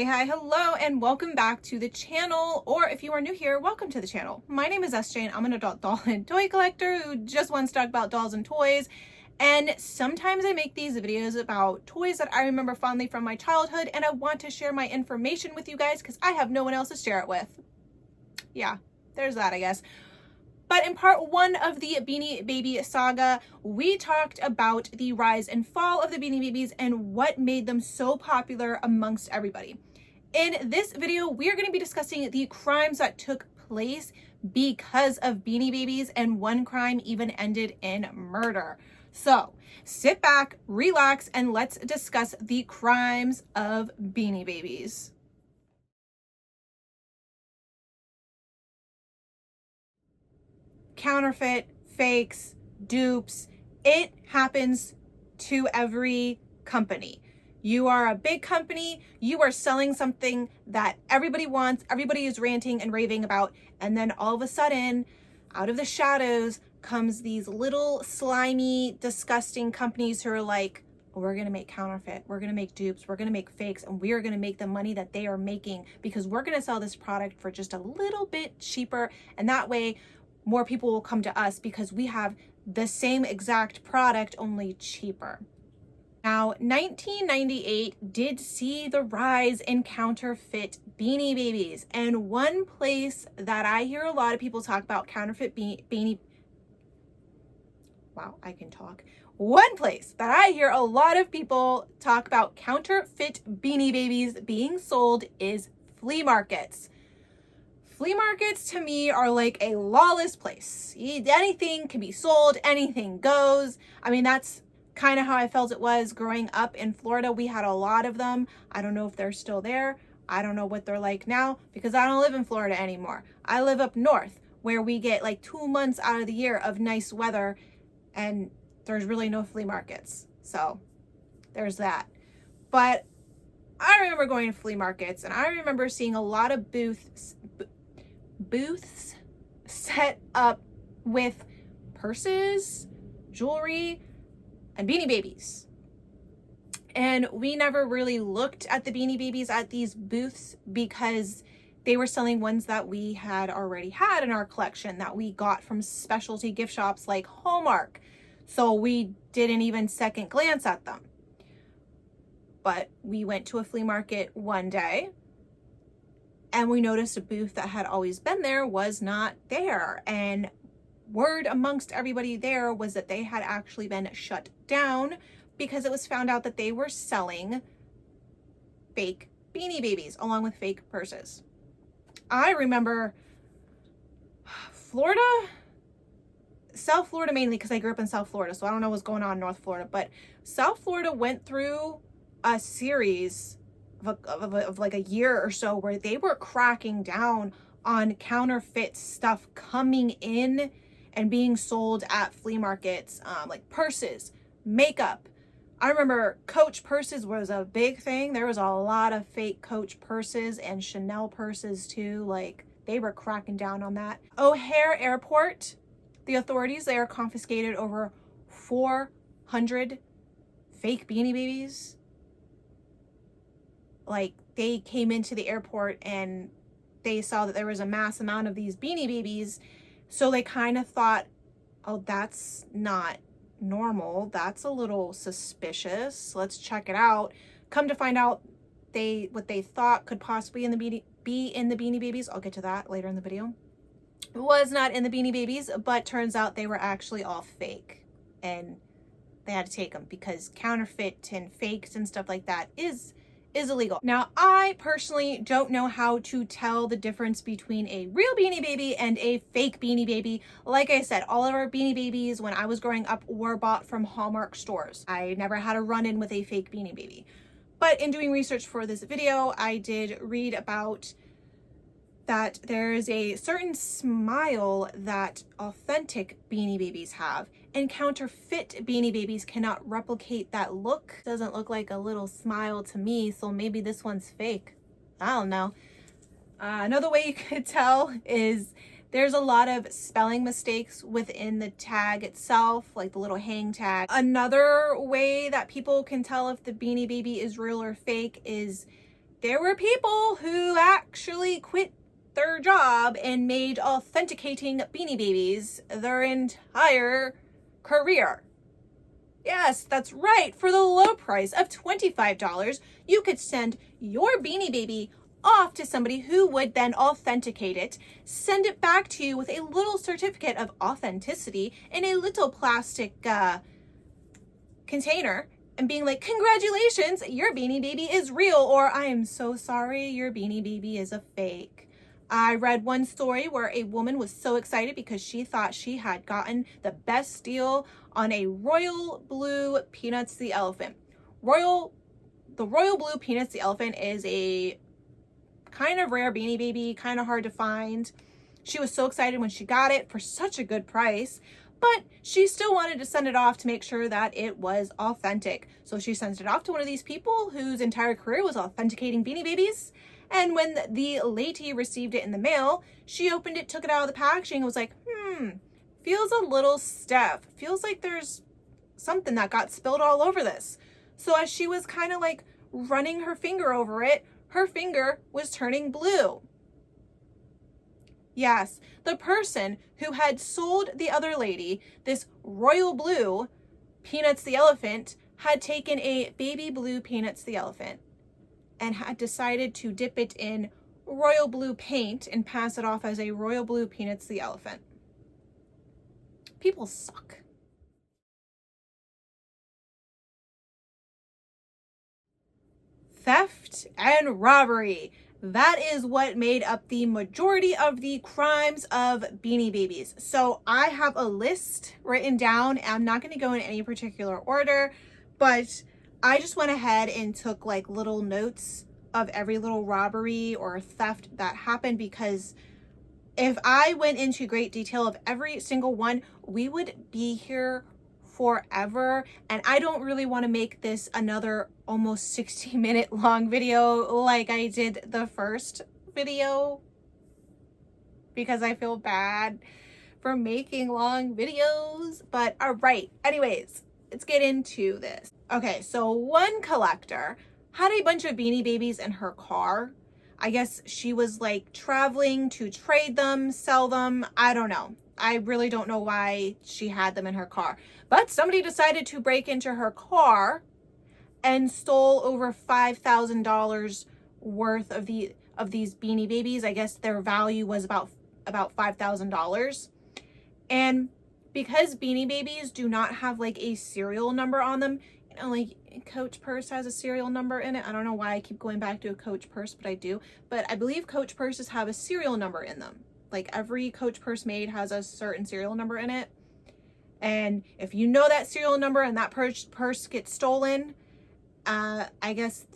Hi, hello, and welcome back to the channel, or if you are new here, welcome to the channel. My name is SJ, and I'm an adult doll and toy collector who just wants to talk about dolls and toys, and sometimes I make these videos about toys that I remember fondly from my childhood, and I want to share my information with you guys because I have no one else to share it with. Yeah, there's that, I guess. But in part one of the Beanie Baby saga, we talked about the rise and fall of the Beanie Babies and what made them so popular amongst everybody. In this video, we are going to be discussing the crimes that took place because of Beanie Babies, and one crime even ended in murder. So sit back, relax, and let's discuss the crimes of Beanie Babies. Counterfeit, fakes, dupes, it happens to every company. You are a big company, you are selling something that everybody wants, everybody is ranting and raving about, and then all of a sudden, out of the shadows comes these little slimy, disgusting companies who are like, we're going to make counterfeit, we're going to make dupes, we're going to make fakes, and we are going to make the money that they are making because we're going to sell this product for just a little bit cheaper, and that way more people will come to us because we have the same exact product, only cheaper. Now, 1998 did see the rise in counterfeit Beanie Babies, and one place that I hear a lot of people talk about counterfeit One place that I hear a lot of people talk about counterfeit Beanie Babies being sold is flea markets. Flea markets to me are like a lawless place. Anything can be sold, anything goes. I mean, that's kind of how I felt it was growing up in Florida. We had a lot of them. I don't know if they're still there. I don't know what they're like now because I don't live in Florida anymore. I live up north where we get like 2 months out of the year of nice weather and there's really no flea markets. So there's that. But I remember going to flea markets and I remember seeing a lot of booths set up with purses, jewelry, and Beanie Babies. And we never really looked at the Beanie Babies at these booths because they were selling ones that we had already had in our collection that we got from specialty gift shops like Hallmark. So we didn't even second glance at them. But we went to a flea market one day and we noticed a booth that had always been there was not there. And word amongst everybody there was that they had actually been shut down because it was found out that they were selling fake Beanie Babies along with fake purses. I remember Florida, South Florida mainly because I grew up in South Florida, so I don't know what's going on in North Florida, but South Florida went through a series of like a year or so where they were cracking down on counterfeit stuff coming in and being sold at flea markets, like purses, makeup. I remember Coach purses was a big thing. There was a lot of fake Coach purses and Chanel purses too. Like they were cracking down on that. O'Hare Airport, the authorities there confiscated over 400 fake Beanie Babies. Like they came into the airport and they saw that there was a mass amount of these Beanie Babies. So they kind of thought, oh, that's not normal. That's a little suspicious. Let's check it out. Come to find out, what they thought could possibly be in the Beanie Babies, I'll get to that later in the video, was not in the Beanie Babies, but turns out they were actually all fake. And they had to take them because counterfeit and fakes and stuff like that is illegal. Now, I personally don't know how to tell the difference between a real Beanie Baby and a fake Beanie Baby. Like I said, all of our Beanie Babies when I was growing up were bought from Hallmark stores. I never had a run-in with a fake Beanie Baby. But in doing research for this video, I did read about that there's a certain smile that authentic Beanie Babies have, and counterfeit Beanie Babies cannot replicate that look. Doesn't look like a little smile to me, so maybe this one's fake. I don't know. Another way you could tell is there's a lot of spelling mistakes within the tag itself, like the little hang tag. Another way that people can tell if the Beanie Baby is real or fake is there were people who actually quit their job and made authenticating Beanie Babies their entire career. Yes, that's right. For the low price of $25, you could send your Beanie Baby off to somebody who would then authenticate it, send it back to you with a little certificate of authenticity in a little plastic container, and being like, congratulations, your Beanie Baby is real, or I am so sorry, your Beanie Baby is a fake. I read one story where a woman was so excited because she thought she had gotten the best deal on a royal blue Peanuts the Elephant. The royal blue Peanuts the Elephant is a kind of rare Beanie Baby, kind of hard to find. She was so excited when she got it for such a good price, but she still wanted to send it off to make sure that it was authentic. So she sends it off to one of these people whose entire career was authenticating Beanie Babies. And when the lady received it in the mail, she opened it, took it out of the packaging, and was like, feels a little stiff. Feels like there's something that got spilled all over this. So as she was kind of like running her finger over it, her finger was turning blue. Yes, the person who had sold the other lady this royal blue Peanuts the Elephant had taken a baby blue Peanuts the Elephant and had decided to dip it in royal blue paint and pass it off as a royal blue Peanuts the Elephant. People suck. Theft and robbery. That is what made up the majority of the crimes of Beanie Babies. So I have a list written down. I'm not going to go in any particular order, but I just went ahead and took like little notes of every little robbery or theft that happened, because if I went into great detail of every single one, we would be here forever, and I don't really want to make this another almost 60-minute long video like I did the first video, because I feel bad for making long videos. But all right, anyways, let's get into this. Okay, so one collector had a bunch of Beanie Babies in her car. I guess she was like traveling to trade them, sell them, I don't know. I really don't know why she had them in her car. But somebody decided to break into her car and stole over $5,000 worth of these Beanie Babies. I guess their value was about $5,000. And because Beanie Babies do not have like a serial number on them, you know, like Coach purse has a serial number in it. I don't know why I keep going back to a Coach purse, but I do. But I believe Coach purses have a serial number in them. Like every Coach purse made has a certain serial number in it. And if you know that serial number and that purse gets stolen, I guess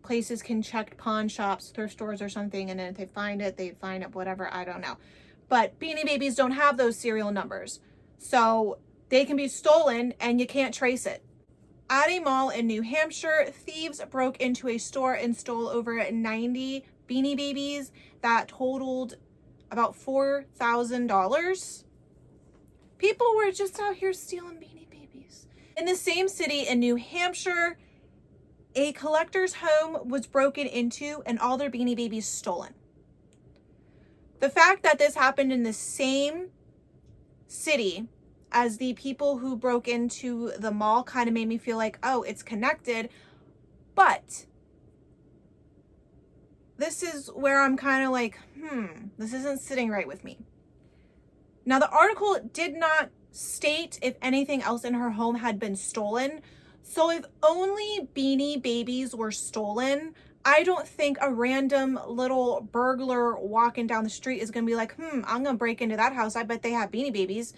places can check pawn shops, thrift stores or something. And then if they find it, whatever. I don't know. But Beanie Babies don't have those serial numbers. So they can be stolen and you can't trace it. At a mall in New Hampshire, thieves broke into a store and stole over 90 Beanie Babies that totaled about $4,000. People were just out here stealing Beanie Babies. In the same city in New Hampshire, a collector's home was broken into and all their Beanie Babies stolen. The fact that this happened in the same city as the people who broke into the mall kind of made me feel like, oh, it's connected. But this is where I'm kind of like, this isn't sitting right with me. Now, the article did not state if anything else in her home had been stolen. So if only Beanie Babies were stolen, I don't think a random little burglar walking down the street is going to be like, I'm going to break into that house. I bet they have Beanie Babies.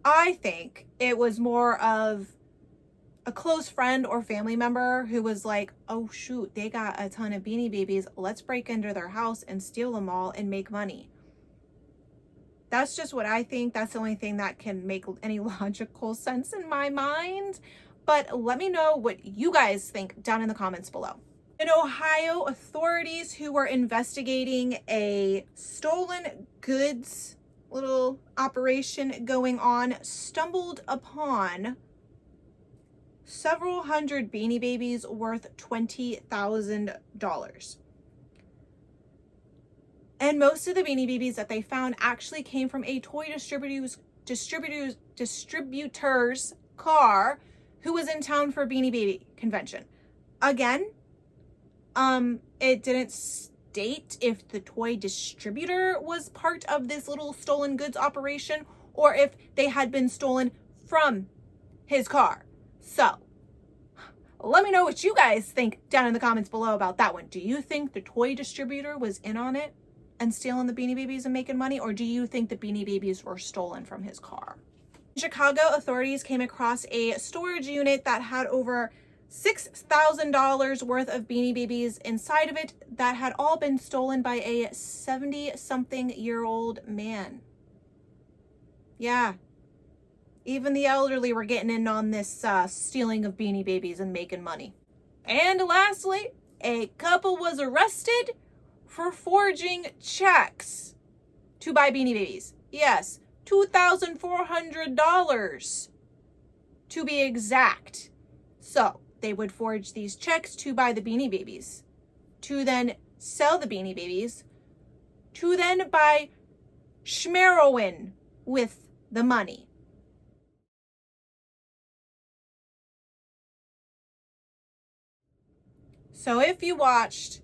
I think it was more of a close friend or family member who was like, oh shoot, they got a ton of Beanie Babies. Let's break into their house and steal them all and make money. That's just what I think. That's the only thing that can make any logical sense in my mind. But let me know what you guys think down in the comments below. In Ohio, authorities who were investigating a stolen goods little operation going on stumbled upon several hundred Beanie Babies worth $20,000. And most of the Beanie Babies that they found actually came from a toy distributor's car who was in town for a Beanie Baby convention. Again, it didn't state if the toy distributor was part of this little stolen goods operation or if they had been stolen from his car. So, let me know what you guys think down in the comments below about that one. Do you think the toy distributor was in on it and stealing the Beanie Babies and making money? Or do you think the Beanie Babies were stolen from his car? In Chicago, authorities came across a storage unit that had over $6,000 worth of Beanie Babies inside of it that had all been stolen by a 70-something-year-old man. Yeah. Even the elderly were getting in on this stealing of Beanie Babies and making money. And lastly, a couple was arrested for forging checks to buy Beanie Babies. Yes, $2,400 to be exact. So they would forge these checks to buy the Beanie Babies, to then sell the Beanie Babies, to then buy Schmerowin with the money. So if you watched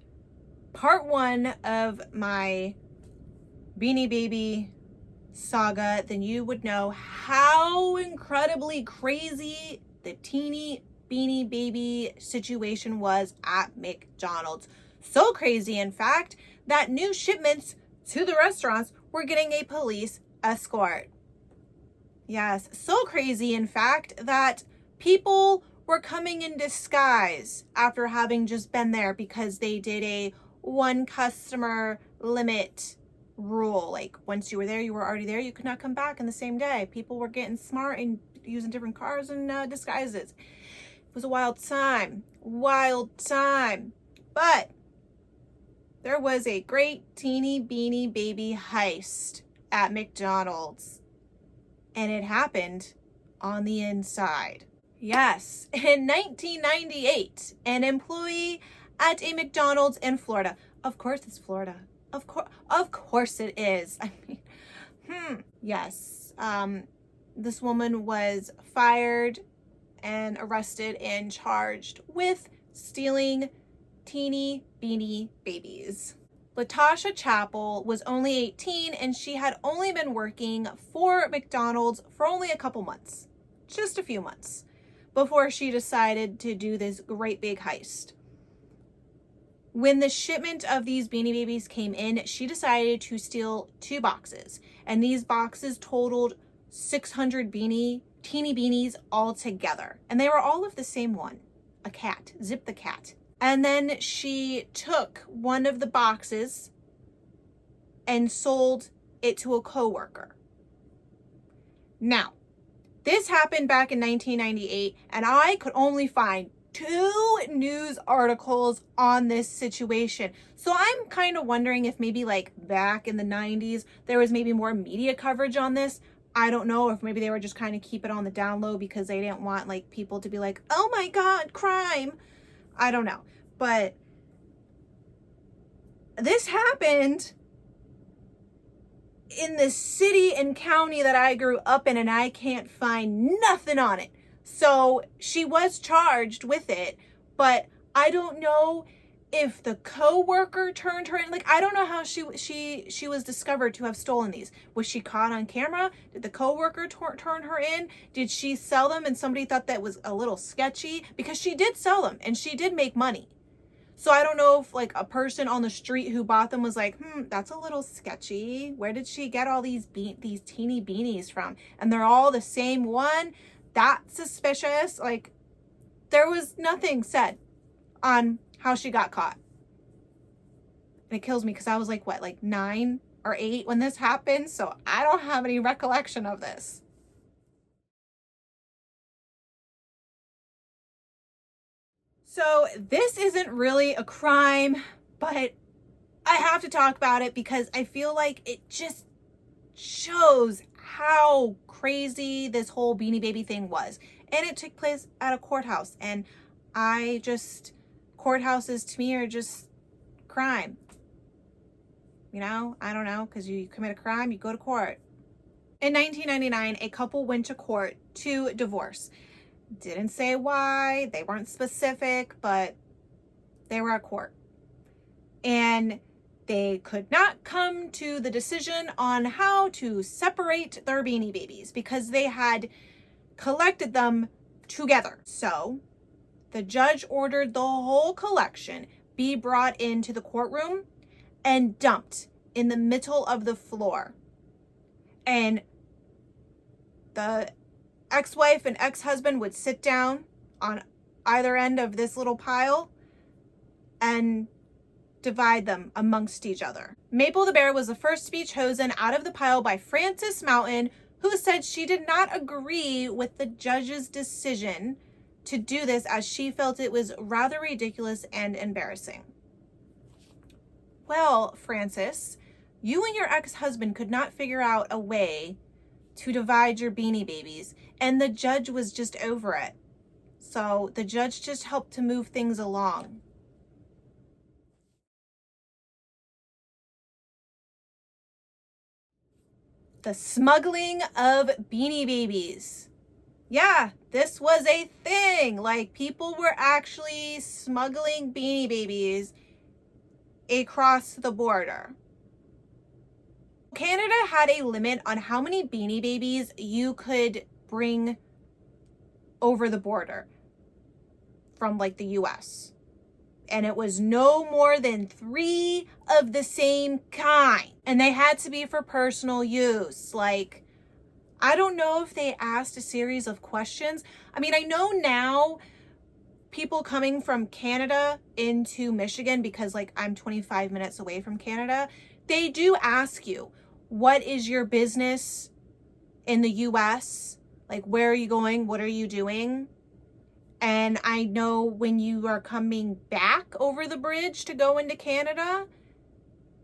part 1 of my Beanie Baby saga, then you would know how incredibly crazy the teeny Beanie Baby situation was at McDonald's. So crazy, in fact, that new shipments to the restaurants were getting a police escort. Yes, so crazy, in fact, that people were coming in disguise after having just been there because they did a one customer limit rule. Like, once you were there, you were already there. You could not come back in the same day. People were getting smart and using different cars and disguises. It was a wild time. Wild time. But there was a great teeny Beanie Baby heist at McDonald's. And it happened on the inside. Yes, in 1998, an employee at a McDonald's in Florida. Of course it's Florida. Of course it is. I mean, yes. This woman was fired and arrested and charged with stealing teeny Beanie Babies. Latasha Chappell was only 18 and she had only been working for McDonald's for only a couple months. Just a few months before she decided to do this great big heist. When the shipment of these Beanie Babies came in, she decided to steal 2 boxes. And these boxes totaled 600 teeny beanies all together. And they were all of the same one, a cat, Zip the cat. And then she took one of the boxes and sold it to a coworker. Now, this happened back in 1998, and I could only find 2 news articles on this situation. So I'm kind of wondering if maybe like back in the 90s, there was maybe more media coverage on this. I don't know if maybe they were just kind of keep it on the down low because they didn't want like people to be like, oh my God, crime. I don't know. But this happened in the city and county that I grew up in, and I can't find nothing on it. So she was charged with it, but I don't know if the co-worker turned her in. Like, I don't know how she was discovered to have stolen these. Was she caught on camera? Did the co-worker turn her in? Did she sell them and somebody thought that was a little sketchy? Because she did sell them and she did make money. So I don't know if like a person on the street who bought them was like, that's a little sketchy. Where did she get all these teeny beanies from? And they're all the same one. That's suspicious. Like, there was nothing said on how she got caught. And it kills me because I was like, what, like 9 or 8 when this happened? So I don't have any recollection of this. So this isn't really a crime, but I have to talk about it because I feel like it just shows how crazy this whole Beanie Baby thing was. And it took place at a courthouse. And courthouses to me are just crime. You know, I don't know, because you commit a crime, you go to court. In 1999, a couple went to court to divorce. Didn't say why, they weren't specific, but they were at court. And they could not come to the decision on how to separate their Beanie Babies because they had collected them together. So the judge ordered the whole collection be brought into the courtroom and dumped in the middle of the floor. And the ex-wife and ex-husband would sit down on either end of this little pile and divide them amongst each other. Maple the bear was the first to be chosen out of the pile by Frances Mountain, who said she did not agree with the judge's decision to do this as she felt it was rather ridiculous and embarrassing. Well, Frances, you and your ex-husband could not figure out a way to divide your Beanie Babies, and the judge was just over it. So the judge just helped to move things along. The smuggling of Beanie Babies. Yeah, this was a thing. Like, people were actually smuggling Beanie Babies across the border. Canada had a limit on how many Beanie Babies you could bring over the border from like the US. And it was no more than 3 of the same kind. And they had to be for personal use. Like, I don't know if they asked a series of questions. I mean, I know now people coming from Canada into Michigan, because like I'm 25 minutes away from Canada, they do ask you, what is your business in the US? Like, where are you going? What are you doing? And I know when you are coming back over the bridge to go into Canada,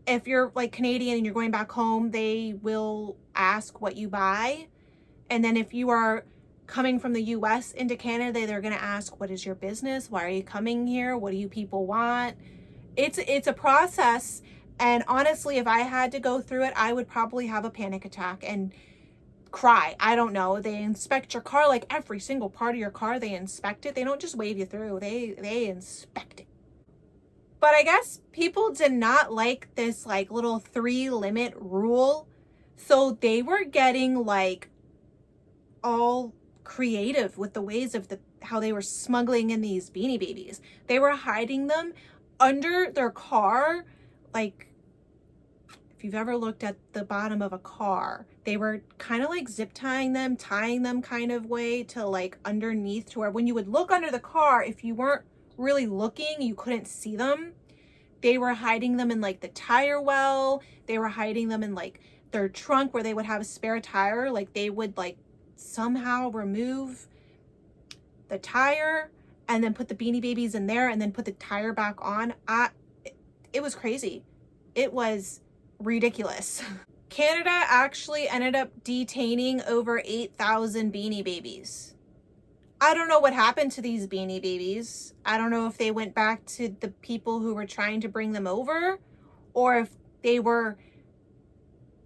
if you're like Canadian and you're going back home, they will ask what you buy. And then if you are coming from the US into Canada, they're going to ask, what is your business? Why are you coming here? What do you people want? It's a process. And honestly, if I had to go through it, I would probably have a panic attack and cry. I don't know. They inspect your car, like every single part of your car, they inspect it. They don't just wave you through. They inspect it. But I guess people did not like this like little 3 limit rule. So they were getting like all creative with the ways of how they were smuggling in these Beanie Babies. They were hiding them under their car. Like, if you've ever looked at the bottom of a car, they were kind of like zip tying them kind of way to like underneath, to where when you would look under the car, if you weren't really looking, you couldn't see them. They were hiding them in like the tire well. They were hiding them in like their trunk where they would have a spare tire. Like, they would like somehow remove the tire and then put the Beanie Babies in there and then put the tire back on. It was crazy. It was ridiculous. Canada actually ended up detaining over 8,000 Beanie Babies. I don't know what happened to these Beanie Babies. I don't know if they went back to the people who were trying to bring them over or if they were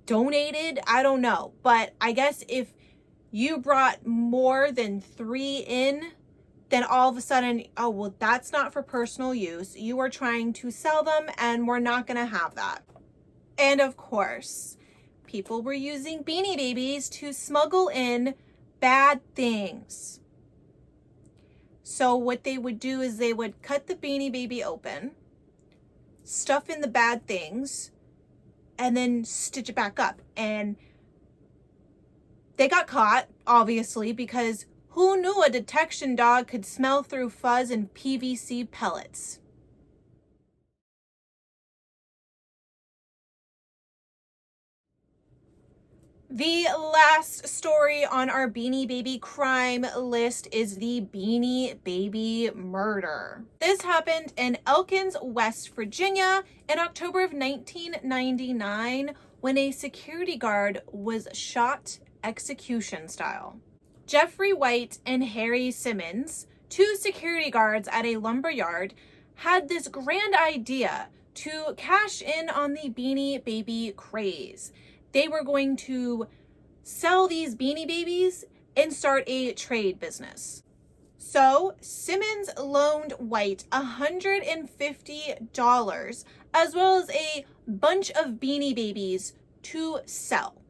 donated. I don't know. But I guess if you brought more than 3 in, then all of a sudden, oh, well, that's not for personal use. You are trying to sell them and we're not going to have that. And of course, people were using Beanie Babies to smuggle in bad things. So what they would do is they would cut the Beanie Baby open, stuff in the bad things, and then stitch it back up. And they got caught, obviously, because who knew a detection dog could smell through fuzz and PVC pellets? The last story on our Beanie Baby crime list is the Beanie Baby murder. This happened in Elkins, West Virginia in October of 1999 when a security guard was shot execution style. Jeffrey White and Harry Simmons, two security guards at a lumber yard, had this grand idea to cash in on the Beanie Baby craze. They were going to sell these Beanie Babies and start a trade business. So Simmons loaned White $150 as well as a bunch of Beanie Babies to sell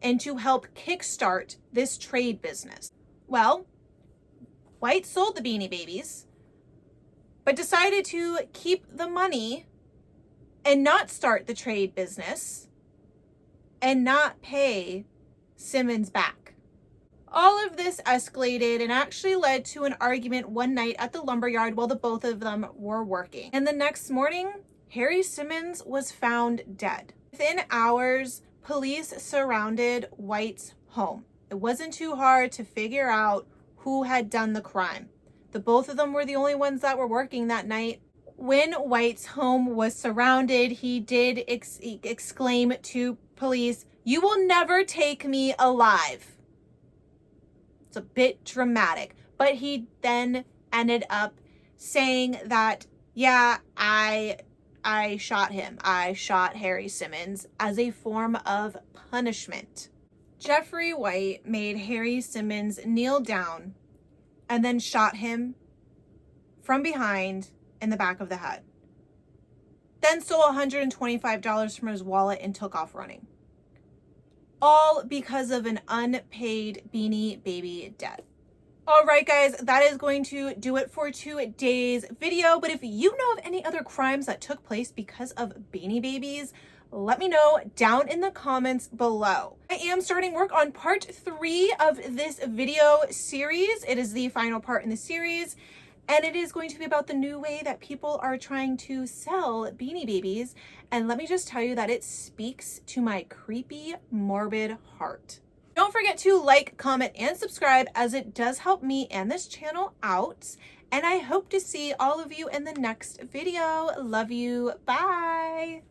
and to help kickstart this trade business. Well, White sold the Beanie Babies, but decided to keep the money and not start the trade business and not pay Simmons back. All of this escalated and actually led to an argument one night at the lumberyard while the both of them were working. And the next morning, Harry Simmons was found dead. Within hours, police surrounded White's home. It wasn't too hard to figure out who had done the crime. The both of them were the only ones that were working that night. When White's home was surrounded, he did exclaim to police, "You will never take me alive." It's a bit dramatic, but he then ended up saying that, yeah, I shot him. I shot Harry Simmons as a form of punishment. Jeffrey White made Harry Simmons kneel down and then shot him from behind in the back of the head. Then stole $125 from his wallet and took off running. All because of an unpaid Beanie Baby debt. All right, guys, that is going to do it for today's video. But if you know of any other crimes that took place because of Beanie Babies, let me know down in the comments below. I am starting work on part 3 of this video series. It is the final part in the series, and it is going to be about the new way that people are trying to sell Beanie Babies. And let me just tell you that it speaks to my creepy, morbid heart. Don't forget to like, comment, and subscribe, as it does help me and this channel out. And I hope to see all of you in the next video. Love you. Bye.